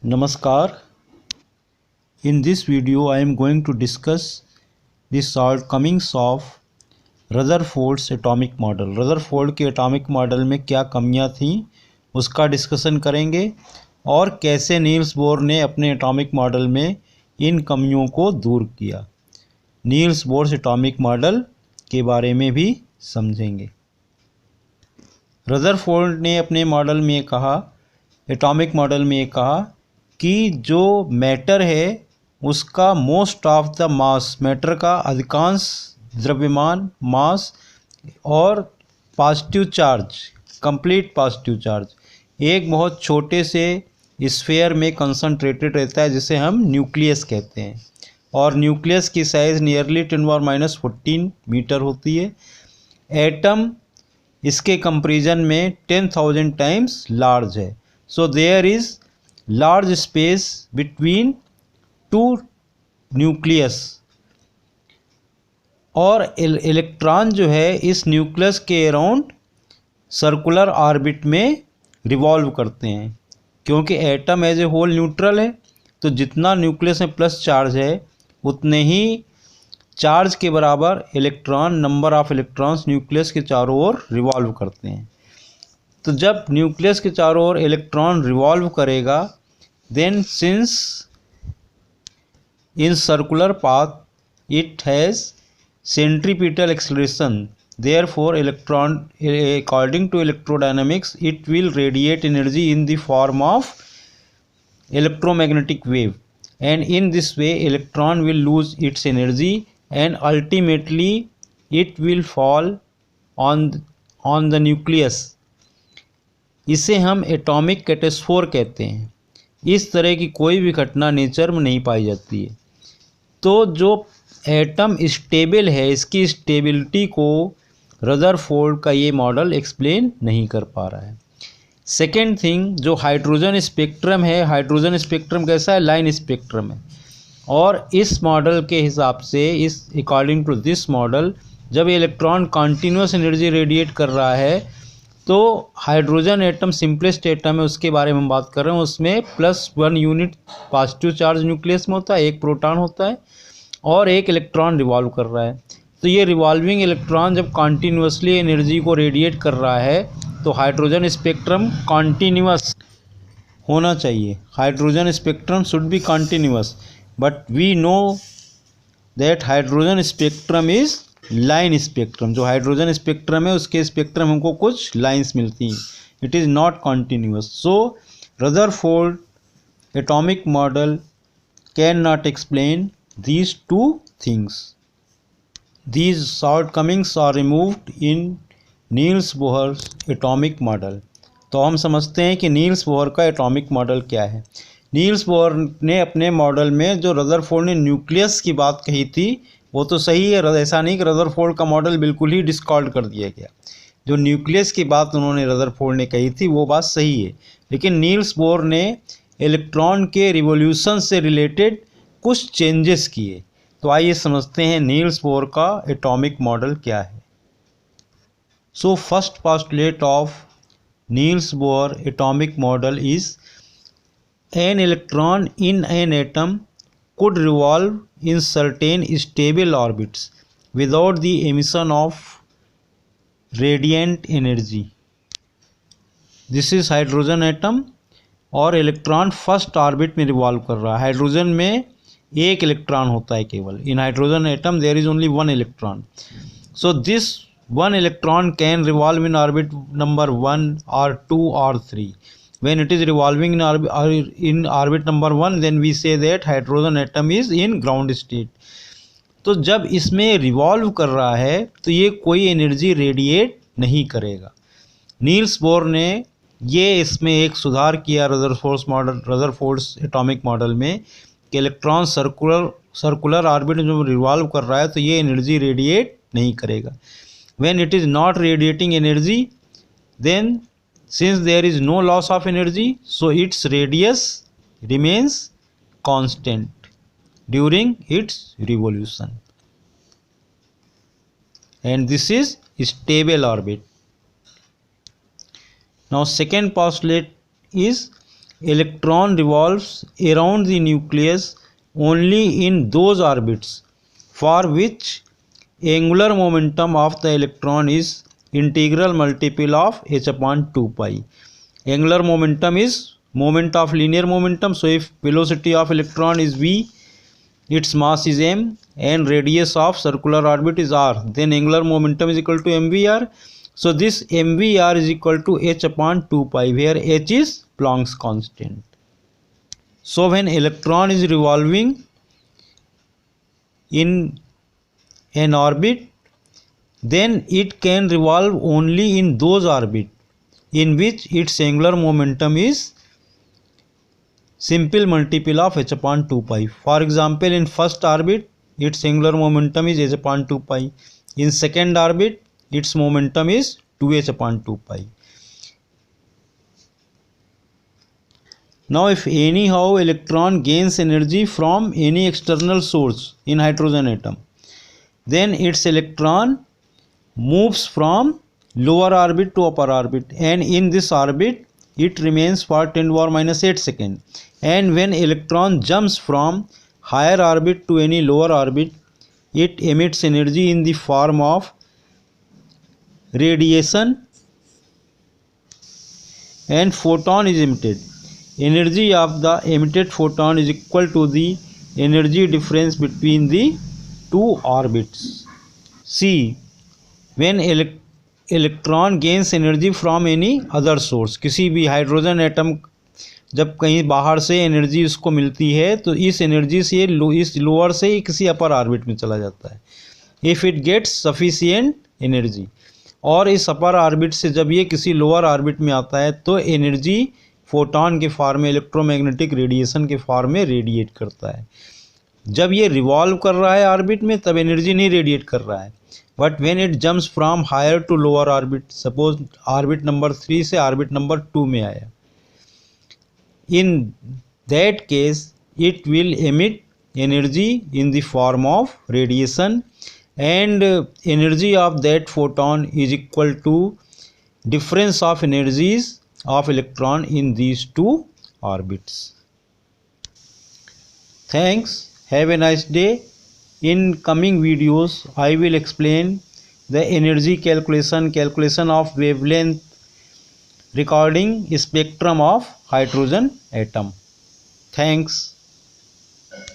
Namaskar. In this video I am going to discuss the shortcomings of Rutherford's atomic model. Rutherford के atomic model में क्या कमियां थीं उसका डिस्कशन करेंगे और कैसे नील्स बोर ने अपने एटॉमिक मॉडल में इन कमियों को दूर किया। नील्स बोर्स एटॉमिक मॉडल के बारे में भी समझेंगे। रदरफोर्ड ने अपने मॉडल में कहा, एटॉमिक मॉडल में कहा कि जो मैटर है उसका most of the mass, matter का अधिकांश द्रव्यमान मास और positive charge, complete positive charge एक बहुत छोटे से स्फीयर में कंसंट्रेटेड रहता है जिसे हम न्यूक्लियस कहते हैं, और न्यूक्लियस की साइज़ नियरली 10⁻14 मीटर होती है। एटम इसके कंपैरिजन में 10,000 टाइम्स लार्ज है। So there is large space between two nucleus, और इलेक्ट्रॉन जो है इस न्यूक्लियस के अराउंड सर्कुलर ऑर्बिट में रिवॉल्व करते हैं। क्योंकि atom as a whole neutral है, तो जितना न्यूक्लियस में प्लस चार्ज है उतने ही चार्ज के बराबर electron, number of electrons nucleus के चारों ओर रिवॉल्व करते हैं। तो जब न्यूक्लियस के चारों ओर इलेक्ट्रॉन रिवॉल्व करेगा, then since in circular path it has centripetal acceleration, therefore electron, according to electrodynamics, it will radiate energy in the form of electromagnetic wave, and in this way electron will lose its energy and ultimately it will fall on the nucleus. इसे हम atomic कैटास्ट्रोफे कहते हैं। इस तरह की कोई भी घटना नेचर में नहीं पाई जाती है। तो जो एटम स्टेबल है, इसकी स्टेबिलिटी को रदरफोर्ड का ये मॉडल एक्सप्लेन नहीं कर पा रहा है। सेकेंड थिंग, जो हाइड्रोजन स्पेक्ट्रम है, हाइड्रोजन स्पेक्ट्रम कैसा है? लाइन स्पेक्ट्रम है। और इस मॉडल के हिसाब से, इस अकॉर्डिंग टू दिस मॉडल, जब इलेक्ट्रॉन कॉन्टीन्यूस एनर्जी रेडिएट कर रहा है तो हाइड्रोजन एटम सिंपलेस्ट एटम है, उसके बारे में हम बात कर रहे हैं, उसमें +1 यूनिट पॉजिटिव चार्ज न्यूक्लियस में होता है, एक प्रोटॉन होता है और एक इलेक्ट्रॉन रिवॉल्व कर रहा है। तो ये रिवॉल्विंग इलेक्ट्रॉन जब कॉन्टीन्यूसली एनर्जी को रेडिएट कर रहा है तो हाइड्रोजन स्पेक्ट्रम कॉन्टीन्यूअस होना चाहिए। Hydrogen spectrum should be continuous, but we know that hydrogen spectrum is line spectrum. जो हाइड्रोजन स्पेक्ट्रम है उसके स्पेक्ट्रम हमको कुछ लाइन्स मिलती हैं, it is not continuous. So Rutherford atomic model cannot explain these two things. These shortcomings are removed in Niels Bohr atomic model. तो हम समझते हैं कि नील्स बोहर का एटॉमिक मॉडल क्या है। नील्स बोहर ने अपने मॉडल में जो रदरफोर्ड ने न्यूक्लियस की बात कही थी वो तो सही है, ऐसा नहीं कि रदरफोर्ड का मॉडल बिल्कुल ही डिस्कार्ड कर दिया गया। जो न्यूक्लियस की बात उन्होंने रदरफोर्ड ने कही थी वो बात सही है, लेकिन नील्स बोहर ने इलेक्ट्रॉन के रिवोल्यूशन से रिलेटेड कुछ चेंजेस किए। तो आइए समझते हैं नील्स बोर का एटॉमिक मॉडल क्या है। So first postulate of Niels Bohr atomic model is an electron in an atom could revolve in certain stable orbits without the emission of radiant energy. This is hydrogen atom, और electron first orbit में revolve कर रहा है। Hydrogen में एक electron होता है केवल। In hydrogen atom there is only 1 electron. So this 1 electron can revolve in orbit number 1 or 2 or 3. When it is revolving in orbit number 1, then we say that hydrogen atom is in ground state. तो जब इसमें revolve कर रहा है तो ये कोई energy radiate नहीं करेगा। नील्स बोर ने ये इसमें एक सुधार किया रदरफोर्ड्स एटॉमिक मॉडल में कि इलेक्ट्रॉन सर्कुलर ऑर्बिट में रिवॉल्व कर रहा है तो ये एनर्जी रेडिएट नहीं करेगा। When it is not radiating energy, then since there is no loss of energy, so its radius remains constant during its revolution, and this is stable orbit. Now second postulate is electron revolves around the nucleus only in those orbits for which angular momentum of the electron is integral multiple of h upon 2 pi. Angular momentum is moment of linear momentum. So if velocity of electron is v, its mass is m, and radius of circular orbit is r, then angular momentum is equal to mvr. So this mvr is equal to h upon 2 pi, where h is Planck's constant. So when electron is revolving in an orbit, then it can revolve only in those orbits in which its angular momentum is simple multiple of h upon 2 pi. For example, in first orbit, its angular momentum is h upon 2 pi. In second orbit, its momentum is 2h upon 2 pi. Now, if anyhow electron gains energy from any external source in hydrogen atom, then its electron moves from lower orbit to upper orbit, and in this orbit it remains for 10 to the power minus 8 seconds. And when electron jumps from higher orbit to any lower orbit, it emits energy in the form of radiation, and photon is emitted. Energy of the emitted photon is equal to the energy difference between the two orbits. See, when electron gains energy from any other source, किसी भी hydrogen atom जब कहीं बाहर से energy उसको मिलती है तो इस एनर्जी से इस लोअर से ही किसी अपर ऑर्बिट में चला जाता है, if it gets sufficient energy. और इस अपर ऑर्बिट से जब ये किसी लोअर ऑर्बिट में आता है तो एनर्जी फोटॉन के फॉर्म में, इलेक्ट्रोमैग्नेटिक रेडिएशन के फॉर्म में रेडिएट करता है। जब ये रिवॉल्व कर रहा है ऑर्बिट में तब एनर्जी नहीं रेडिएट कर रहा है, but when it jumps from higher to lower orbit, suppose orbit number 3 से ऑर्बिट नंबर 2 में आया, in that case it will emit energy in the form of radiation, and energy of that photon is equal to difference of energies of electron in these two orbits. Thanks, have a nice day. In coming videos I will explain the energy calculation of wavelength, recording spectrum of hydrogen atom. Thanks.